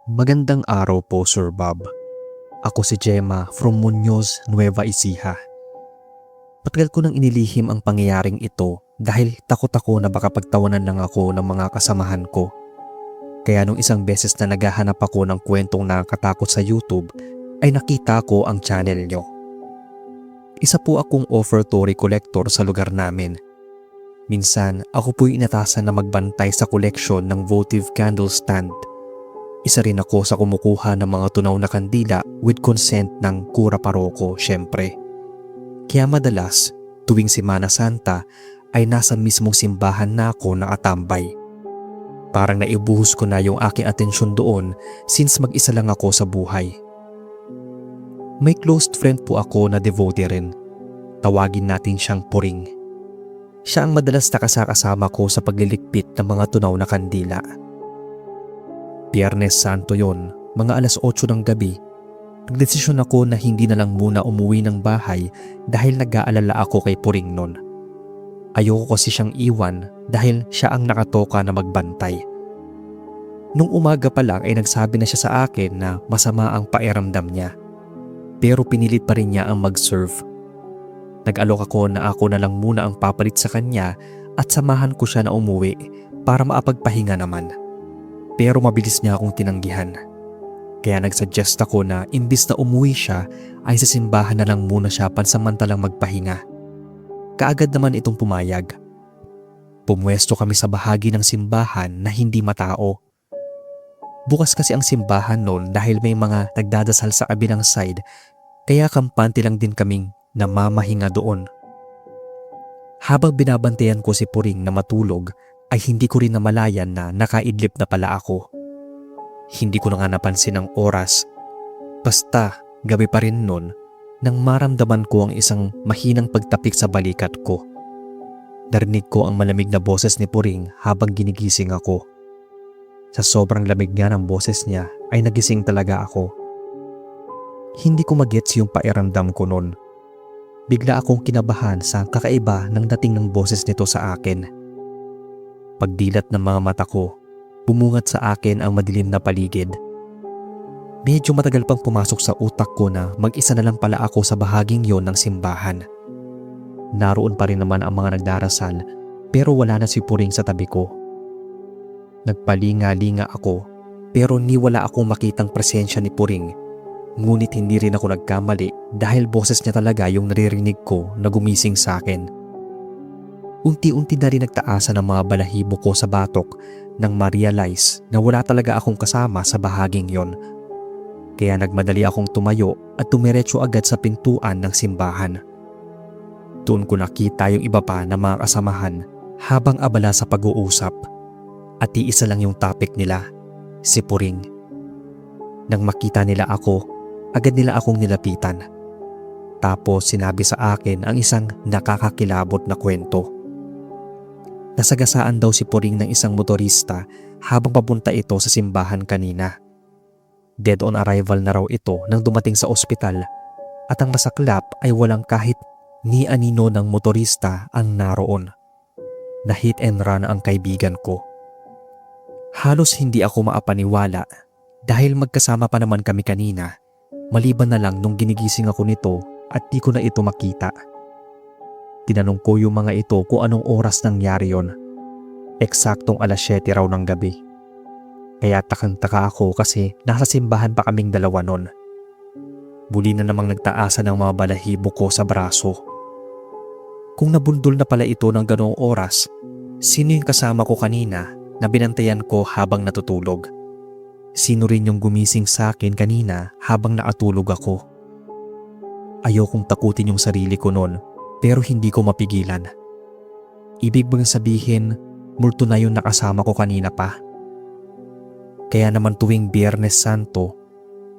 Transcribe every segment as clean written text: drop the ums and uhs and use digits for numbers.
Magandang araw po, Sir Bob. Ako si Gemma from Muñoz, Nueva Ecija. Matagal ko nang inilihim ang pangyayaring ito dahil takot ako na baka pagtawanan lang ako ng mga kasamahan ko. Kaya nung isang beses na naghahanap ako ng kwentong nakakatakot sa YouTube, ay nakita ko ang channel nyo. Isa po akong offertory collector sa lugar namin. Minsan, ako po'y inatasan na magbantay sa koleksyon ng votive candle stand. Isa rin ako sa kumukuha ng mga tunaw na kandila with consent ng kura paroko, syempre. Kaya madalas, tuwing Semana Santa ay nasa mismong simbahan na ako nakatambay. Parang naibuhos ko na yung aking atensyon doon since mag-isa lang ako sa buhay. May close friend po ako na devotee rin. Tawagin natin siyang Puring. Siya ang madalas nakasakasama ko sa paglilikpit ng mga tunaw na kandila. Biyernes Santo yon, mga alas 8 ng gabi, nagdesisyon ako na hindi na lang muna umuwi ng bahay dahil nag-aalala ako kay Puring nun. Ayoko kasi siyang iwan dahil siya ang nakatoka na magbantay. Nung umaga pa lang ay nagsabi na siya sa akin na masama ang pakiramdam niya. Pero pinilit pa rin niya ang mag-serve. Nag-alok ako na ako na lang muna ang papalit sa kanya at samahan ko siya na umuwi para maapagpahinga naman. Pero mabilis niya akong tinanggihan. Kaya nagsuggest ako na imbis na umuwi siya ay sa simbahan na lang muna siya pansamantalang magpahinga. Kaagad naman itong pumayag. Pumwesto kami sa bahagi ng simbahan na hindi matao. Bukas kasi ang simbahan noon dahil may mga nagdadasal sa kabilang side, kaya kampante lang din kaming namamahinga doon. Habang binabantayan ko si Puring na matulog ay hindi ko rin namalayan na nakaidlip na pala ako. Hindi ko na nga napansin ang oras. Basta gabi pa rin noon nang maramdaman ko ang isang mahinang pagtapik sa balikat ko. Narinig ko ang malamig na boses ni Puring habang ginigising ako. Sa sobrang lamig nga ng boses niya ay nagising talaga ako. Hindi ko magets yung pakiramdam ko noon. Bigla akong kinabahan sa kakaiba ng dating ng boses nito sa akin. Pagdilat ng mga mata ko, bumungat sa akin ang madilim na paligid. Medyo matagal pang pumasok sa utak ko na mag-isa na lang pala ako sa bahaging yon ng simbahan. Naroon pa rin naman ang mga nagdarasal pero wala na si Puring sa tabi ko. Nagpalinga-linga ako pero ni wala akong makitang presensya ni Puring. Ngunit hindi rin ako nagkamali dahil boses niya talaga yung naririnig ko na gumising sa akin. Unti-unti na rin nagtaasan ang mga balahibo ko sa batok nang ma-realize na wala talaga akong kasama sa bahaging yon. Kaya nagmadali akong tumayo at tumiretso agad sa pintuan ng simbahan. Doon ko nakita yung iba pa na mga kasamahan habang abala sa pag-uusap. At iisa lang yung topic nila, si Puring. Nang makita nila ako, agad nila akong nilapitan. Tapos sinabi sa akin ang isang nakakakilabot na kwento. Nasagasaan daw si Puring ng isang motorista habang papunta ito sa simbahan kanina. Dead on arrival na raw ito nang dumating sa ospital at ang masaklap ay walang kahit ni anino ng motorista ang naroon. Na hit and run ang kaibigan ko. Halos hindi ako maapaniwala dahil magkasama pa naman kami kanina, maliban na lang nung ginigising ako nito at di ko na ito makita. Tinanong ko yung mga ito kung anong oras nangyari yon. Eksaktong alas 7 raw ng gabi. Kaya takang-taka ako kasi nasa simbahan pa kaming dalawa nun. Muli na namang nagtaasan ng mga balahibo ko sa braso. Kung nabundol na pala ito ng ganoong oras, sino yung kasama ko kanina na binantayan ko habang natutulog? Sino rin yung gumising sa akin kanina habang nakatulog ako? Ayokong takutin yung sarili ko noon pero hindi ko mapigilan. Ibig bang sabihin, multo na yung nakasama ko kanina pa? Kaya naman tuwing Biyernes Santo,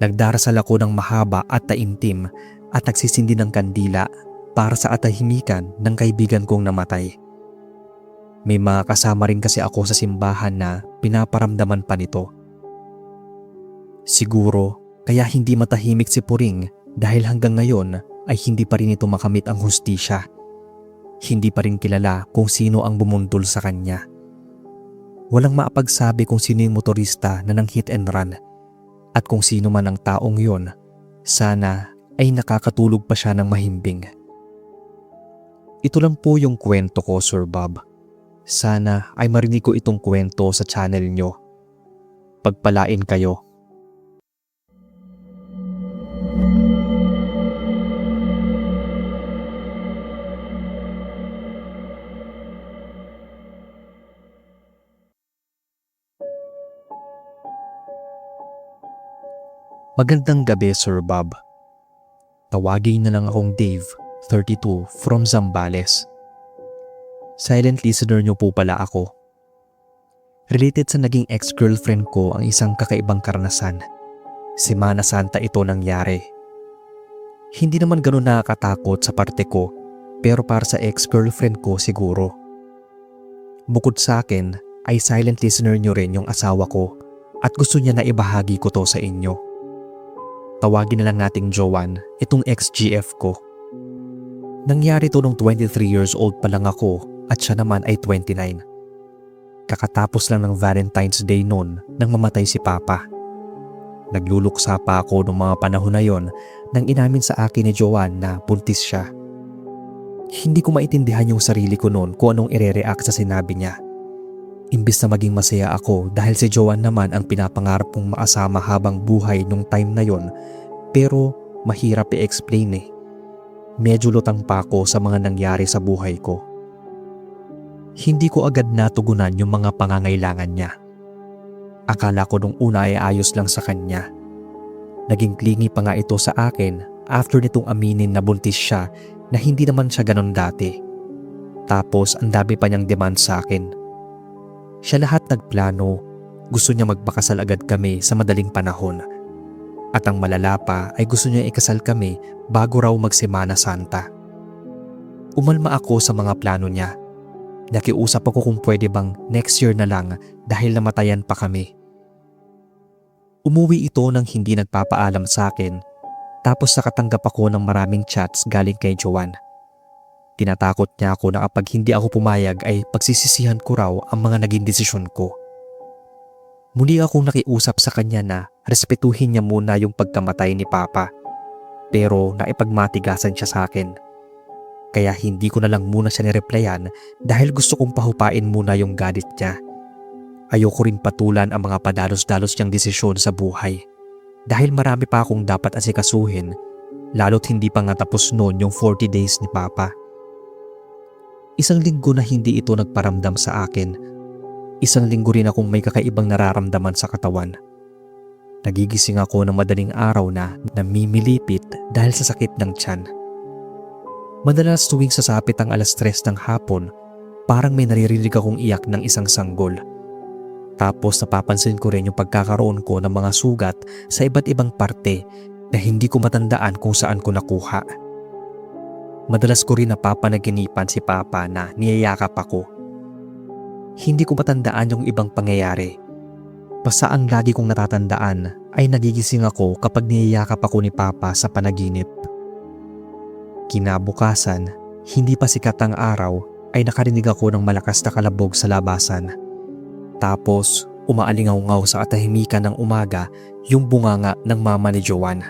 nagdarasal ako ng mahaba at taimtim at nagsisindi ng kandila para sa atahimikan ng kaibigan kong namatay. May mga kasama rin kasi ako sa simbahan na pinaparamdaman pa nito. Siguro kaya hindi matahimik si Puring dahil hanggang ngayon ay hindi pa rin ito makamit ang hustisya. Hindi pa rin kilala kung sino ang bumundol sa kanya. Walang maapagsabi kung sino yung motorista na nang hit and run At kung sino man ang taong yon, sana ay nakakatulog pa siya ng mahimbing. Ito lang po yung kwento ko, Sir Bob. Sana ay marinig ko itong kwento sa channel nyo. Pagpalain kayo. Magandang gabi, Sir Bob. Tawagin na lang akong Dave, 32, from Zambales. Silent listener niyo po pala ako. Related sa naging ex-girlfriend ko ang isang kakaibang karanasan. Semana Santa ito nangyari. Hindi naman ganun nakakatakot sa parte ko, pero para sa ex-girlfriend ko siguro. Bukod sa akin, ay silent listener niyo rin yung asawa ko at gusto niya na ibahagi ko to sa inyo. Tawagin na lang nating Joanne, itong ex-GF ko. Nangyari to nung 23 years old pa lang ako at siya naman ay 29. Kakatapos lang ng Valentine's Day noon nang mamatay si Papa. Nagluluksa pa ako noong mga panahon na yon nang inamin sa akin ni Joanne na buntis siya. Hindi ko maintindihan yung sarili ko noon kung anong ire-react sa sinabi niya. Imbis na maging masaya ako dahil si Joanne naman ang pinapangarap kong maasama habang buhay nung time na yon, pero mahirap i-explain eh. Medyo lutang pa ako sa mga nangyari sa buhay ko. Hindi ko agad natugunan yung mga pangangailangan niya. Akala ko nung una ay ayos lang sa kanya. Naging clingy pa nga ito sa akin after nitong aminin na buntis siya na hindi naman siya ganon dati. Tapos ang dami pa niyang demand sa akin. Siya lahat nagplano, gusto niya magpakasal agad kami sa madaling panahon. At ang malala pa ay gusto niya ikasal kami bago raw magsemana Santa. Umalma ako sa mga plano niya. Nakiusap ako kung pwede bang next year na lang dahil namatayan pa kami. Umuwi ito nang hindi nagpapaalam sa akin, tapos nakatanggap ako ng maraming chats galing kay Joanne. Tinatakot niya ako na kapag hindi ako pumayag ay pagsisisihan ko raw ang mga naging desisyon ko. Muli akong nakiusap sa kanya na respetuhin niya muna yung pagkamatay ni Papa, pero naipagmatigasan siya sa akin. Kaya hindi ko na lang muna siya nireplyan dahil gusto kong pahupain muna yung galit niya. Ayoko rin patulan ang mga padalos-dalos niyang desisyon sa buhay dahil marami pa akong dapat asikasuhin, lalo't hindi pa nga tapos noon yung 40 days ni Papa. Isang linggo na hindi ito nagparamdam sa akin. Isang linggo rin akong may kakaibang nararamdaman sa katawan. Nagigising ako ng madaling araw na namimilipit dahil sa sakit ng tiyan. Madalas tuwing sasapit ang 3:00 ng hapon, parang may naririnig akong iyak ng isang sanggol. Tapos napapansin ko rin yung pagkakaroon ko ng mga sugat sa iba't ibang parte na hindi ko matandaan kung saan ko nakuha. Madalas ko rin napapanaginipan si Papa na niyayakap ako. Hindi ko matandaan yung ibang pangyayari. Basta ang lagi kong natatandaan ay nagigising ako kapag niyayakap ako ni Papa sa panaginip. Kinabukasan, hindi pa sikat ang araw ay nakarinig ako ng malakas na kalabog sa labasan. Tapos umaalingaw-ngaw sa katahimikan ng umaga yung bunganga ng mama ni Joanne.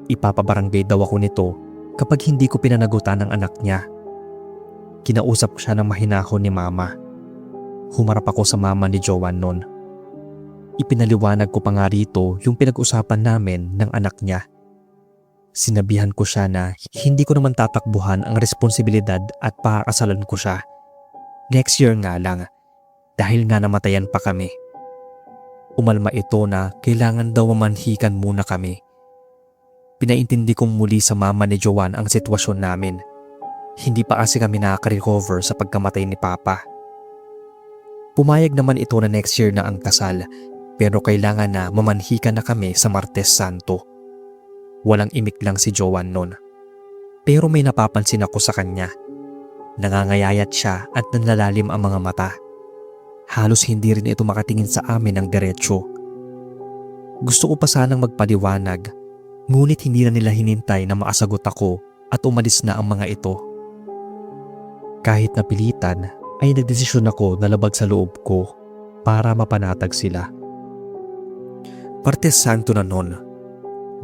Ipapabarangay daw ako nito kapag hindi ko pinanagutan ng anak niya. Kinausap ko siya ng mahinahon ni Mama. Humarap ako sa mama ni Joanne noon. Ipinaliwanag ko pa nga rito yung pinag-usapan namin ng anak niya. Sinabihan ko siya na hindi ko naman tatakbuhan ang responsibilidad at pakakasalan ko siya. Next year nga lang, dahil nga namatayan pa kami. Umalma ito na kailangan daw mamanhikan muna kami. Pinaintindi kong muli sa mama ni Joanne ang sitwasyon namin. Hindi pa kasi kami nakaka-recover sa pagkamatay ni Papa. Pumayag naman ito na next year na ang kasal, pero kailangan na mamanhikan na kami sa Martes Santo. Walang imik lang si Joanne noon. Pero may napapansin ako sa kanya. Nangangayayat siya at nanlalalim ang mga mata. Halos hindi rin ito makatingin sa amin ng diretsyo. Gusto ko pa sanang magpaliwanag, ngunit hindi na nila hinintay na makasagot ako at umalis na ang mga ito. Kahit napilitan ay nagdesisyon ako na labag sa loob ko para mapanatag sila. Martes Santo na noon.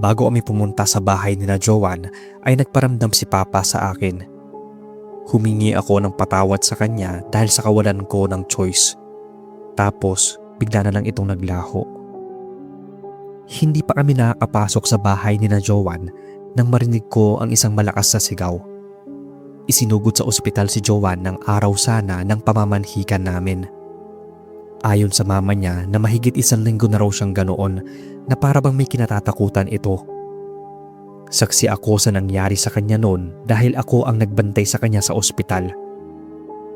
Bago kami pumunta sa bahay ni na Joanne ay nagparamdam si Papa sa akin. Humingi ako ng patawad sa kanya dahil sa kawalan ko ng choice. Tapos bigla na lang itong naglaho. Hindi pa kami nakakapasok sa bahay ni na Joanne nang marinig ko ang isang malakas na sigaw. Isinugod sa ospital si Joanne ng araw sana ng pamamanhikan namin. Ayon sa mama niya na mahigit 1 linggo na raw siyang ganoon na para bang may kinatatakutan ito. Saksi ako sa nangyari sa kanya noon dahil ako ang nagbantay sa kanya sa ospital.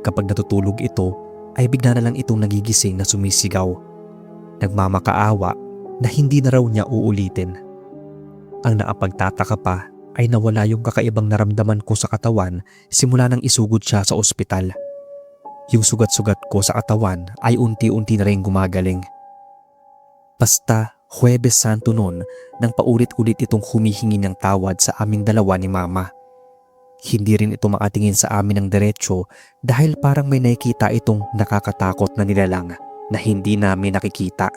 Kapag natutulog ito ay bigla na lang itong nagigising na sumisigaw. Nagmamakaawa na hindi na raw niya uulitin. Ang naapagtataka pa ay nawala yung kakaibang naramdaman ko sa katawan simula nang isugod siya sa ospital. Yung sugat-sugat ko sa katawan ay unti-unti na rin gumagaling. Basta Huwebes Santo noon nang paulit-ulit itong humihingi ng tawad sa aming dalawa ni Mama. Hindi rin ito makatingin sa amin ng diretsyo dahil parang may nakikita itong nakakatakot na nilalang na hindi namin nakikita.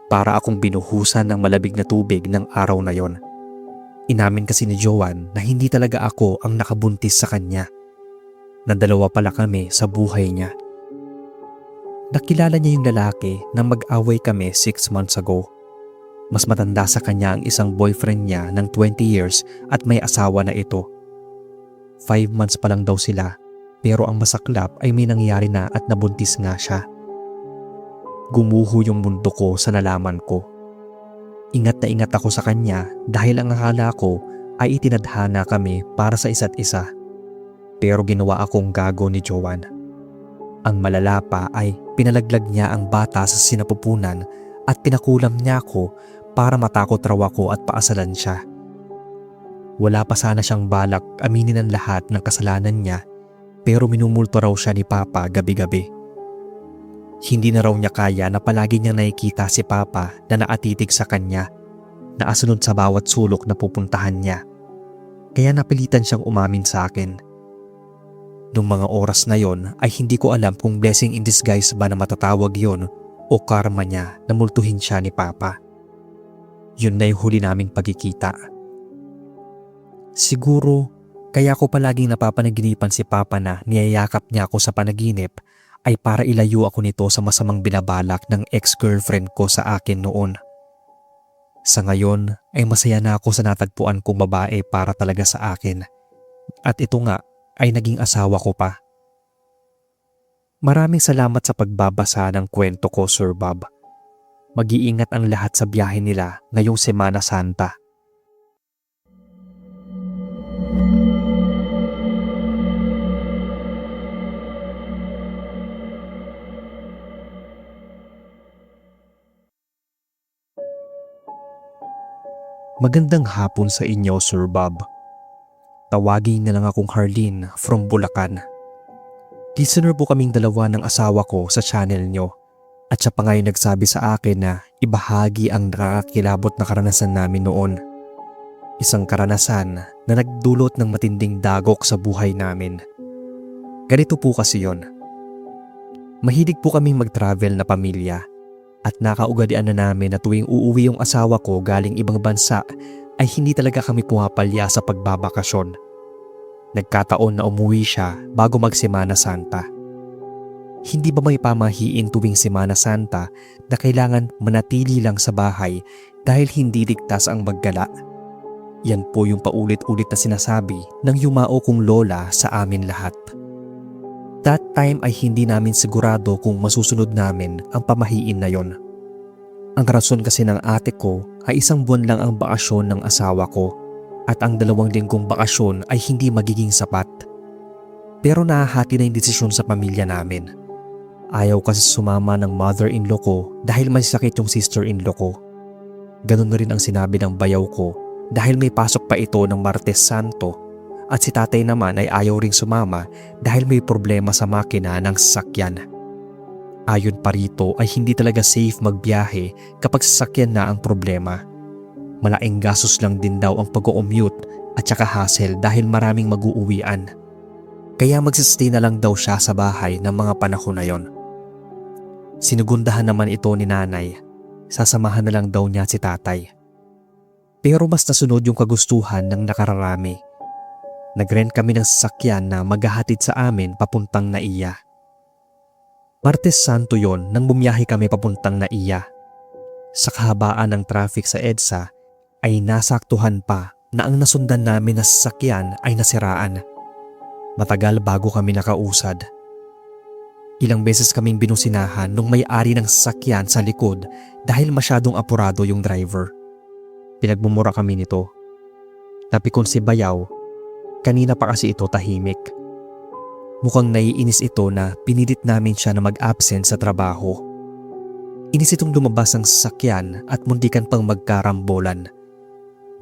Para akong binuhusan ng malabig na tubig ng araw na yon. Inamin kasi ni Joanne na hindi talaga ako ang nakabuntis sa kanya. Na dalawa pala kami sa buhay niya. Nakilala niya yung lalaki na mag-away kami 6 months ago. Mas matanda sa kanya ang isang boyfriend niya ng 20 years at may asawa na ito. 5 months pa lang daw sila pero ang masaklap ay may nangyari na at nabuntis nga siya. Gumuho yung mundo ko sa nalaman ko. Ingat na ingat ako sa kanya dahil ang akala ko ay itinadhana kami para sa isa't isa. Pero ginawa akong gago ni Joanne. Ang malala pa ay pinalaglag niya ang bata sa sinapupunan at pinakulam niya ako para matakot raw ako at paasalan siya. Wala pa sana siyang balak aminin ang lahat ng kasalanan niya pero minumulto raw siya ni Papa gabi-gabi. Hindi na raw niya kaya na palagi niyang nakikita si Papa na naatitig sa kanya, naasunod sa bawat sulok na pupuntahan niya. Kaya napilitan siyang umamin sa akin. Noong mga oras na yon ay hindi ko alam kung blessing in disguise ba na matatawag yon o karma niya na multuhin siya ni Papa. Yun na yung huli naming pagkikita. Siguro kaya ko palaging napapanaginipan si Papa na niyayakap niya ako sa panaginip ay para ilayo ako nito sa masamang binabalak ng ex-girlfriend ko sa akin noon. Sa ngayon ay masaya na ako sa natagpuan kong babae para talaga sa akin. At ito nga ay naging asawa ko pa. Maraming salamat sa pagbabasa ng kwento ko, Sir Bob. Mag-iingat ang lahat sa biyahe nila ngayong Semana Santa. Magandang hapon sa inyo, Sir Bob. Tawagin na lang akong Harleen from Bulacan. Listener po kaming dalawa ng asawa ko sa channel nyo at siya pa ngayon nagsabi sa akin na ibahagi ang nakakakilabot na karanasan namin noon. Isang karanasan na nagdulot ng matinding dagok sa buhay namin. Ganito po kasi yon. Mahilig po kaming mag-travel na pamilya at nakaugalian na namin na tuwing uuwi yung asawa ko galing ibang bansa ay hindi talaga kami pumapalya sa pagbabakasyon. Nagkataon na umuwi siya bago mag-Semana Santa. Hindi ba may pamahiin tuwing Semana Santa na kailangan manatili lang sa bahay dahil hindi ligtas ang maggala? Yan po yung paulit-ulit na sinasabi ng yumao kong lola sa amin lahat. That time ay hindi namin sigurado kung masusunod namin ang pamahiin na yon. Ang rason kasi ng ate ko ay 1 buwan lang ang bakasyon ng asawa ko at ang 2 linggong bakasyon ay hindi magiging sapat. Pero nahahati na yung desisyon sa pamilya namin. Ayaw kasi sumama ng mother-in-law ko dahil may sakit yung sister-in-law ko. Ganun na rin ang sinabi ng bayaw ko dahil may pasok pa ito ng Martes Santo at si tatay naman ay ayaw ring sumama dahil may problema sa makina ng sasakyan. Ayon pa rito ay hindi talaga safe magbiyahe kapag sasakyan na ang problema. Malaking gastos lang din daw ang pag-commute at saka hassle dahil maraming mag-uuwian. Kaya magsistay na lang daw siya sa bahay ng mga panahon na yon. Sinugundahan naman ito ni nanay sasamahan na lang daw niya si tatay. Pero mas nasunod yung kagustuhan ng nakararami. Nag-rent kami ng sasakyan na maghahatid sa amin papuntang Naiya. Martes Santo yon nang bumiyahe kami papuntang Naiya. Sa kahabaan ng traffic sa EDSA ay nasaktuhan pa na ang nasundan namin na sasakyan ay nasiraan. Matagal bago kami nakausad. Ilang beses kaming binusinahan nung may-ari ng sasakyan sa likod dahil masyadong apurado yung driver. Pinagmumura kami nito. Napikon si Bayaw, kanina pa kasi ito tahimik. Mukhang naiinis ito na pinilit namin siya na mag-absent sa trabaho. Inis itong lumabas ang sasakyan at muntikan pang magkarambolan.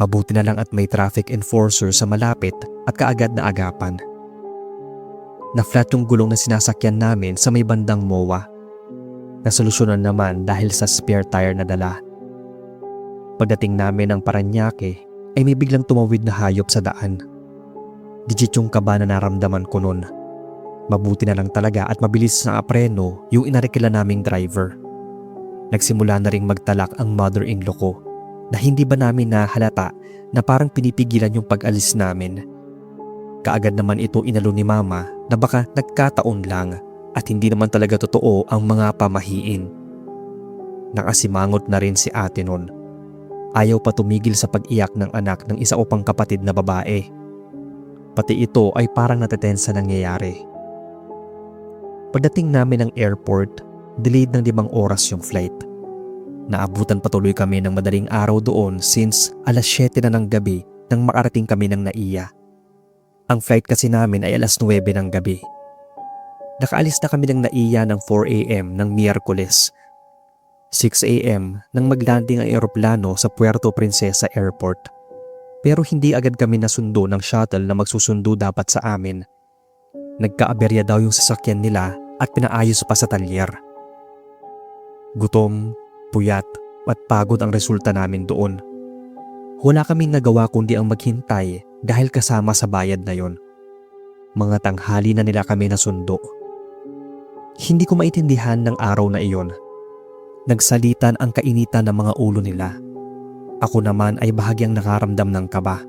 Mabuti na lang at may traffic enforcer sa malapit at kaagad na agapan. Na-flat yung gulong na sinasakyan namin sa may bandang MOA. Nasolusyonan naman dahil sa spare tire na dala. Pagdating namin ng Parañaque ay may biglang tumawid na hayop sa daan. Digit yung kaba na naramdaman ko nun. Mabuti na lang talaga at mabilis na apreno yung inarekila naming driver. Nagsimula na ring magtalak ang mother-in-law ko na hindi ba namin nahalata na parang pinipigilan yung pag-alis namin. Kaagad naman ito inalo ni Mama na baka nagkataon lang at hindi naman talaga totoo ang mga pamahiin. Nakasimangot na rin si ate nun. Ayaw pa tumigil sa pag-iyak ng anak ng isa ko pang kapatid na babae. Pati ito ay parang natetensa nangyayari. Pagdating namin ng airport, delayed ng 5 oras yung flight. Naabutan patuloy kami ng madaling araw doon since alas 7 na ng gabi nang makarating kami ng Naiya. Ang flight kasi namin ay alas 9 ng gabi. Nakaalis na kami ng Naiya ng 4 AM ng Miyerkules. 6 AM nang maglanding ang eroplano sa Puerto Princesa Airport. Pero hindi agad kami nasundo ng shuttle na magsusundo dapat sa amin. Nagkaaberya daw yung sasakyan nila at pinaayos pa sa talyer. Gutom, puyat at pagod ang resulta namin doon. Wala kaming nagawa kundi ang maghintay dahil kasama sa bayad na yon. Mga tanghali na nila kami nasundo. Hindi ko maintindihan ng araw na iyon. Nagsalitan ang kainitan ng mga ulo nila. Ako naman ay bahagyang nakaramdam ng kaba.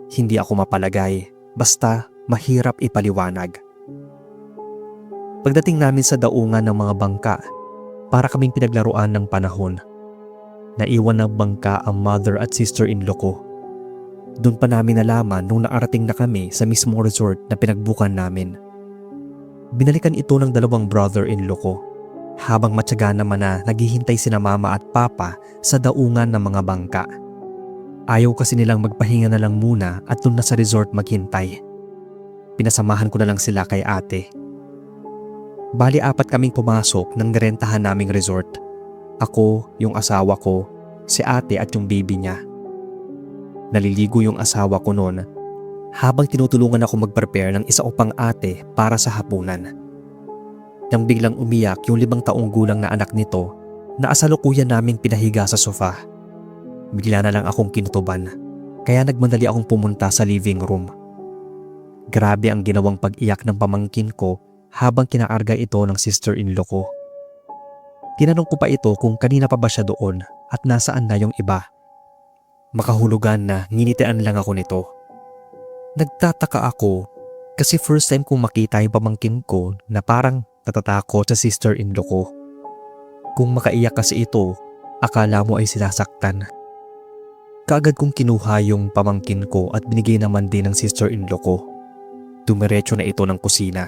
Hindi ako mapalagay, basta mahirap ipaliwanag. Pagdating namin sa daungan ng mga bangka, para kaming pinaglaruan ng panahon. Naiwan ng bangka ang mother at sister-in-law ko. Doon pa namin nalaman nung nakarating na kami sa mismong resort na pinagbukan namin. Binalikan ito ng 2 brother-in-law ko. Habang matyaga naman na naghihintay sina Mama at Papa sa daungan ng mga bangka. Ayaw kasi nilang magpahinga na lang muna at doon na sa resort maghintay. Pinasamahan ko na lang sila kay ate. Bali 4 kaming pumasok ng nirentahan naming resort. Ako, yung asawa ko, si ate at yung baby niya. Naliligo yung asawa ko noon habang tinutulungan ako mag-prepare ng isa ko pang ate para sa hapunan. Nang biglang umiyak yung 5 taong gulang na anak nito na asalukuyan naming pinahiga sa sofa. Bigla na lang akong kinutuban, kaya nagmadali akong pumunta sa living room. Grabe ang ginawang pag-iyak ng pamangkin ko habang kinakarga ito ng sister-in-law ko. Tinanong ko pa ito kung kanina pa ba siya doon at nasaan na yung iba. Makahulugan na nginitian lang ako nito. Nagtataka ako kasi first time kong makita yung pamangkin ko na parang natatakot sa sister-in-law ko. Kung makaiyak kasi ito, akala mo ay sinasaktan. Kaagad kong kinuha yung pamangkin ko at binigay naman din ng sister-in-law ko. Dumiretso na ito ng kusina.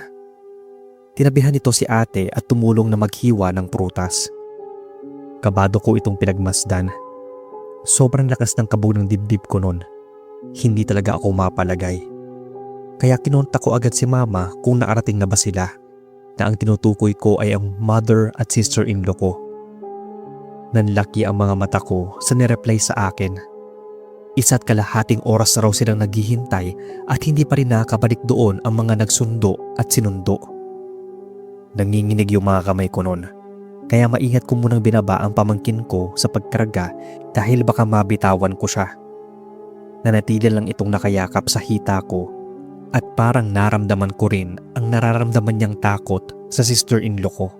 Tinabihan nito si ate at tumulong na maghiwa ng prutas. Kabado ko itong pinagmasdan. Sobrang lakas ng kabog ng dibdib ko noon. Hindi talaga ako mapalagay. Kaya kinontak ko agad si Mama kung naarating na ba sila, na ang tinutukoy ko ay ang mother at sister-in-law ko. Nanlaki ang mga mata ko sa nireply sa akin. 1.5 oras na raw silang naghihintay at hindi pa rin nakabalik doon ang mga nagsundo at sinundo. Nanginginig yung mga kamay ko noon, kaya maingat ko munang binaba ang pamangkin ko sa pagkarga dahil baka mabitawan ko siya. Nanatili lang itong nakayakap sa hita ko at parang naramdaman ko rin ang nararamdaman niyang takot sa sister-in-law ko.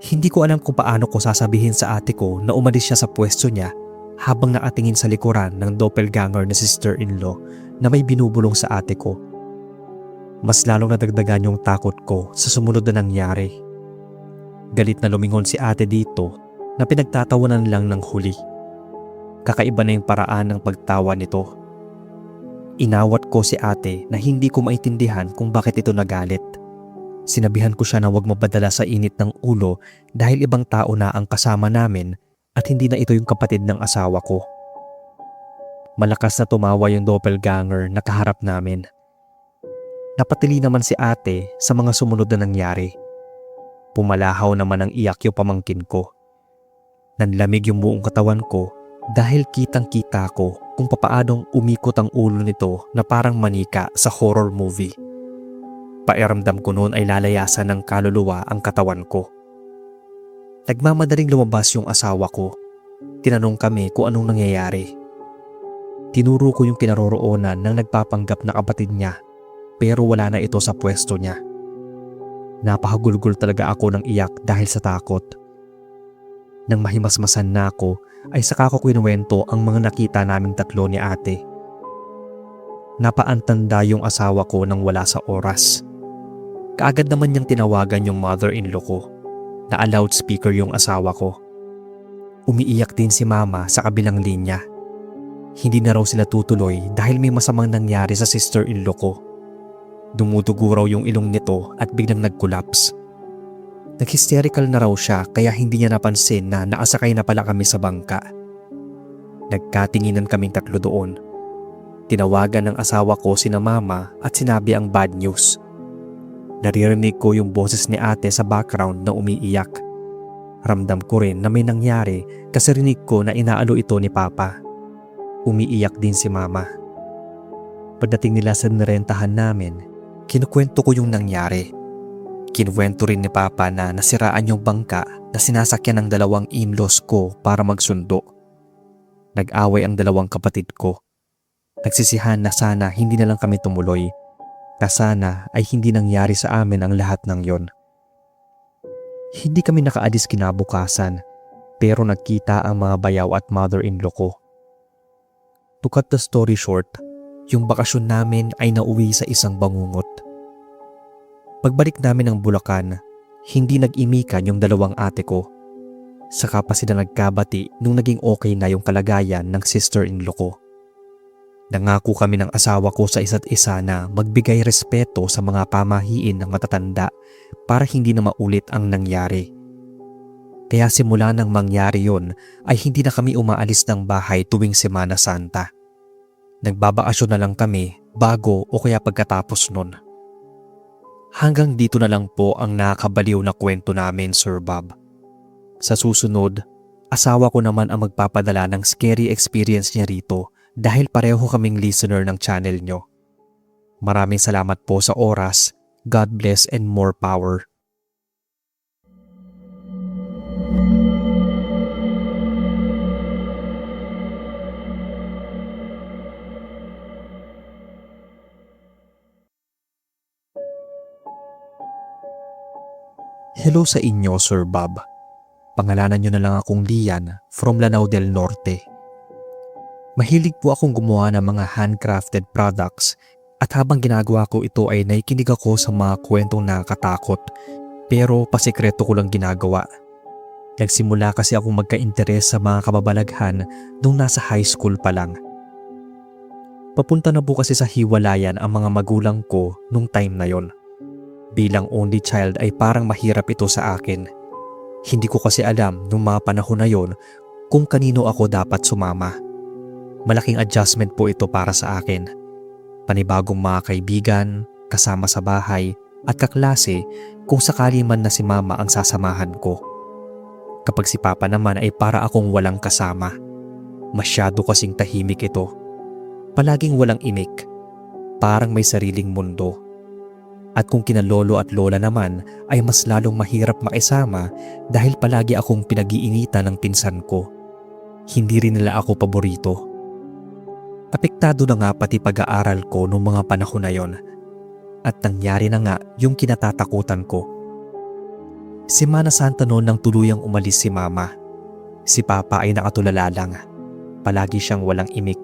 Hindi ko alam kung paano ko sasabihin sa ate ko na umalis siya sa pwesto niya habang nakatingin sa likuran ng doppelganger na sister-in-law na may binubulong sa ate ko. Mas lalong nadagdagan yung takot ko sa sumunod na nangyari. Galit na lumingon si ate dito na pinagtatawanan lang ng huli. Kakaiba na yung paraan ng pagtawa nito. Inawat ko si ate na hindi ko maintindihan kung bakit ito nagalit. Sinabihan ko siya na huwag mapadala sa init ng ulo dahil ibang tao na ang kasama namin at hindi na ito yung kapatid ng asawa ko. Malakas na tumawa yung doppelganger na kaharap namin. Napatili naman si ate sa mga sumunod na nangyari. Pumalahaw naman ang iyak yung pamangkin ko. Nanlamig yung buong katawan ko dahil kitang-kita ko kung papaanong umikot ang ulo nito na parang manika sa horror movie. Pairamdam ko noon ay lalayasan ng kaluluwa ang katawan ko. Nagmamadaling lumabas yung asawa ko. Tinanong kami kung anong nangyayari. Tinuro ko yung kinaroroonan ng nagpapanggap na kapatid niya pero wala na ito sa pwesto niya. Napahagulgol talaga ako ng iyak dahil sa takot. Nang mahimasmasan na ako ay saka ko kinuwento ang mga nakita naming tatlo ni ate. Napaantanda yung asawa ko nang wala sa oras. Kaagad naman niyang tinawagan yung mother-in-law ko na loudspeaker yung asawa ko. Umiiyak din si mama sa kabilang linya. Hindi na raw sila tutuloy dahil may masamang nangyari sa sister-in-law ko. Dumudugo raw yung ilong nito at biglang nag-collapse. Nag-hysterical na raw siya kaya hindi niya napansin na nakasakay na pala kami sa bangka. Nagkatinginan kaming tatlo doon. Tinawagan ng asawa ko sina mama at sinabi ang bad news. Naririnig ko yung boses ni ate sa background na umiiyak. Ramdam ko rin na may nangyari kasi rinig ko na inaalo ito ni papa. Umiiyak din si mama. Pagdating nila sa nirentahan namin, kinukwento ko yung nangyari. Kinuwento rin ni papa na nasiraan yung bangka na sinasakyan ng dalawang in-laws ko para magsundo. Nag-away ang dalawang kapatid ko. Nagsisihan na sana hindi na lang kami tumuloy. Na sana ay hindi nangyari sa amin ang lahat ng yon. Hindi kami nakaalis kinabukasan pero nagkita ang mga bayaw at mother-in-law ko. To cut the story short, yung bakasyon namin ay nauwi sa isang bangungot. Pagbalik namin ng Bulacan, hindi nag-imikan yung dalawang ate ko. Saka pa sila nagkabati nung naging okay na yung kalagayan ng sister-in-law ko. Nangako kami ng asawa ko sa isa't isa na magbigay respeto sa mga pamahiin ng matatanda para hindi na maulit ang nangyari. Kaya simula nang mangyari yon ay hindi na kami umaalis ng bahay tuwing Semana Santa. Nagbabakasyon na lang kami bago o kaya pagkatapos nun. Hanggang dito na lang po ang nakakabaliw na kwento namin, Sir Bob. Sa susunod, asawa ko naman ang magpapadala ng scary experience niya rito dahil pareho kaming listener ng channel nyo. Maraming salamat po sa oras. God bless and more power. Hello sa inyo, Sir Bob. Pangalanan nyo na lang akong Lian from Lanao del Norte. Mahilig po akong gumawa ng mga handcrafted products at habang ginagawa ko ito ay nakikinig ako sa mga kwentong nakakatakot pero pasikreto ko lang ginagawa. Nagsimula kasi akong magka-interes sa mga kababalaghan nung nasa high school pa lang. Papunta na po kasi sa hiwalayan ang mga magulang ko nung time na yon. Bilang only child ay parang mahirap ito sa akin. Hindi ko kasi alam nung mga panahon na yon kung kanino ako dapat sumama. Malaking adjustment po ito para sa akin. Panibagong mga kaibigan, kasama sa bahay at kaklase kung sakali man na si mama ang sasamahan ko. Kapag si papa naman ay para akong walang kasama. Masyado kasing tahimik ito. Palaging walang imik. Parang may sariling mundo. At kung kinalolo at lola naman ay mas lalong mahirap makisama dahil palagi akong pinag-iinitan ng pinsan ko. Hindi rin nila ako paborito. Apektado na nga pati pag-aaral ko noong mga panahon na yon. At nangyari na nga yung kinatatakutan ko. Semana Santa noon nang tuluyang umalis si Mama. Si Papa ay nakatulala lang. Palagi siyang walang imik.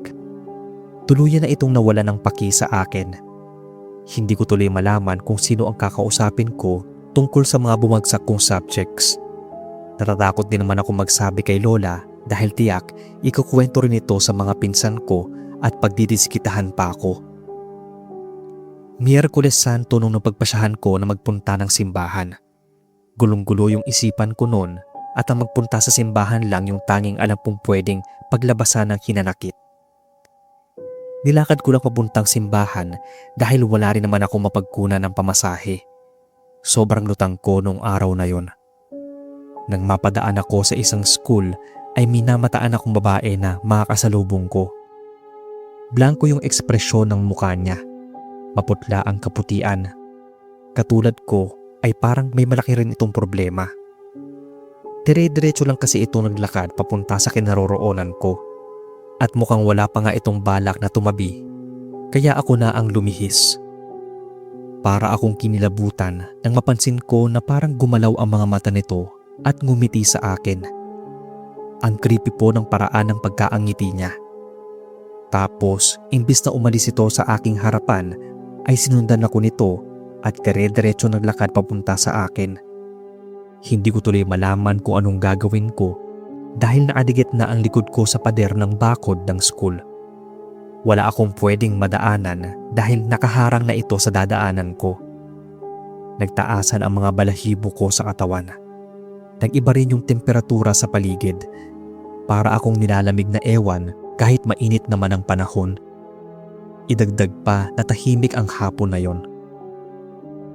Tuluyan na itong nawala ng paki sa akin. Hindi ko tuloy malaman kung sino ang kakausapin ko tungkol sa mga bumagsak kong subjects. Natatakot din naman ako magsabi kay Lola dahil tiyak ikukwento rin ito sa mga pinsan ko at pagdidiskitahan pa ako. Miyerkules Santo nung napagpasyahan ko na magpunta ng simbahan. Gulong-gulo yung isipan ko noon at ang magpunta sa simbahan lang yung tanging alam kong pwedeng paglabasan ng hinanakit. Nilakad ko lang papuntang simbahan dahil wala rin naman ako mapagkunan ng pamasahe. Sobrang lutang ko nung araw na yon. Nang mapadaan ako sa isang school ay minamataan akong babae na makakasalubong ko. Blanko yung ekspresyon ng mukha niya. Maputla ang kaputian. Katulad ko ay parang may malaki rin itong problema. Dire-diretso lang kasi ito naglakad papunta sa kinaroroonan ko. At mukhang wala pa nga itong balak na tumabi. Kaya ako na ang lumihis. Para akong kinilabutan nang mapansin ko na parang gumalaw ang mga mata nito at ngumiti sa akin. Ang creepy po ng paraan ng pagkaangiti niya. Tapos, imbis na umalis ito sa aking harapan, ay sinundan ako nito at dire-diretso naglakad papunta sa akin. Hindi ko tuloy malaman kung anong gagawin ko dahil nakadikit na ang likod ko sa pader ng bakod ng school. Wala akong pwedeng madaanan dahil nakaharang na ito sa dadaanan ko. Nagtaasan ang mga balahibo ko sa katawan. Nag-iba rin yung temperatura sa paligid. Para akong nilalamig na ewan kahit mainit naman ang panahon. Idagdag pa na tahimik ang hapon na yon.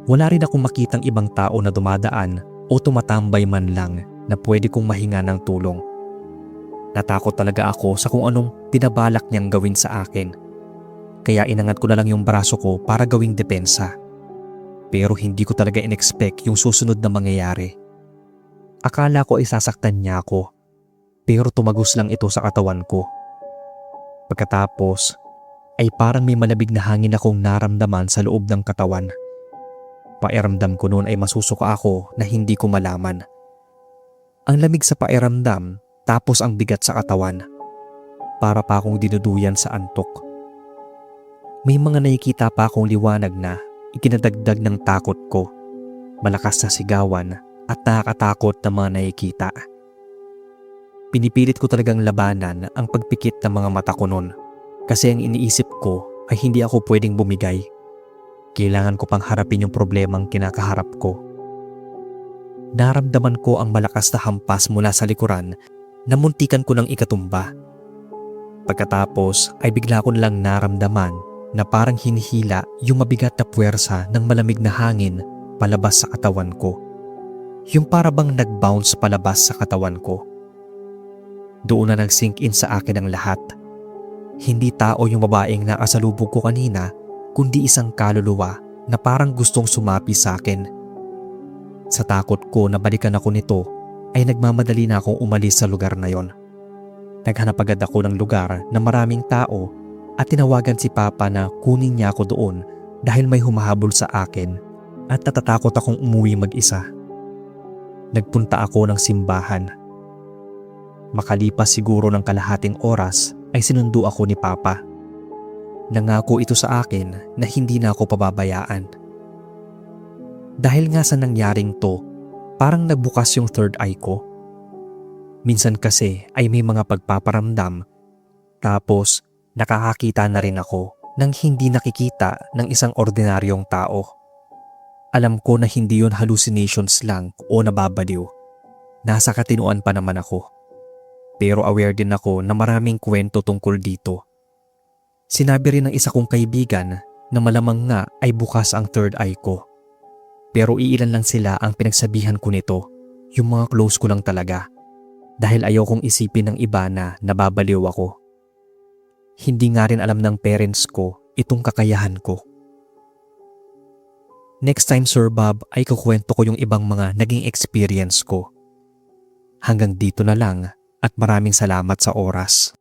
Wala rin akong makitang ibang tao na dumadaan o tumatambay man lang na pwede kong mahinga ng tulong. Natakot talaga ako sa kung anong pinabalak niyang gawin sa akin. Kaya inangat ko na lang yung braso ko para gawing depensa. Pero hindi ko talaga in-expect yung susunod na mangyayari. Akala ko ay sasaktan niya ako. Pero tumagos lang ito sa katawan ko. Pagkatapos ay parang may malabig na hangin akong naramdaman sa loob ng katawan. Pairamdam ko noon ay masusuka ako na hindi ko malaman. Ang lamig sa pairamdam tapos ang bigat sa katawan. Para pa akong dinuduyan sa antok. May mga nakikita pa akong liwanag na ikinadagdag ng takot ko. Malakas na sigawan at nakakatakot na mga nakikita. Pinipilit ko talagang labanan ang pagpikit ng mga mata ko noon. Kasi ang iniisip ko ay hindi ako pwedeng bumigay. Kailangan ko pang harapin yung problemang kinakaharap ko. Naramdaman ko ang malakas na hampas mula sa likuran na muntikan ko ng ikatumba. Pagkatapos ay bigla ko nilang naramdaman na parang hinihila yung mabigat na puwersa ng malamig na hangin palabas sa katawan ko. Yung parabang nag-bounce palabas sa katawan ko. Doon na nag-sink in sa akin ang lahat. Hindi tao yung babaeng nakasalubog ko kanina, kundi isang kaluluwa na parang gustong sumapi sa akin. Sa takot ko na balikan ako nito, ay nagmamadali na akong umalis sa lugar na yon. Naghanap agad ako ng lugar na maraming tao at tinawagan si Papa na kunin niya ako doon dahil may humahabol sa akin at natatakot akong umuwi mag-isa. Nagpunta ako ng simbahan. Makalipas siguro ng kalahating oras ay sinundo ako ni Papa. Nangako ito sa akin na hindi na ako pababayaan. Dahil nga sa nangyaring to, parang nagbukas yung third eye ko. Minsan kasi ay may mga pagpaparamdam, tapos nakakakita na rin ako ng hindi nakikita ng isang ordinaryong tao. Alam ko na hindi yon hallucinations lang o nababaliw. Nasa katinuan pa naman ako. Pero aware din ako na maraming kwento tungkol dito. Sinabi rin ng isa kong kaibigan na malamang nga ay bukas ang third eye ko. Pero iilan lang sila ang pinagsabihan ko nito, yung mga close ko lang talaga. Dahil ayaw kong isipin ng iba na nababaliw ako. Hindi nga rin alam ng parents ko itong kakayahan ko. Next time Sir Bob ay kukwento ko yung ibang mga naging experience ko. Hanggang dito na lang. At maraming salamat sa oras.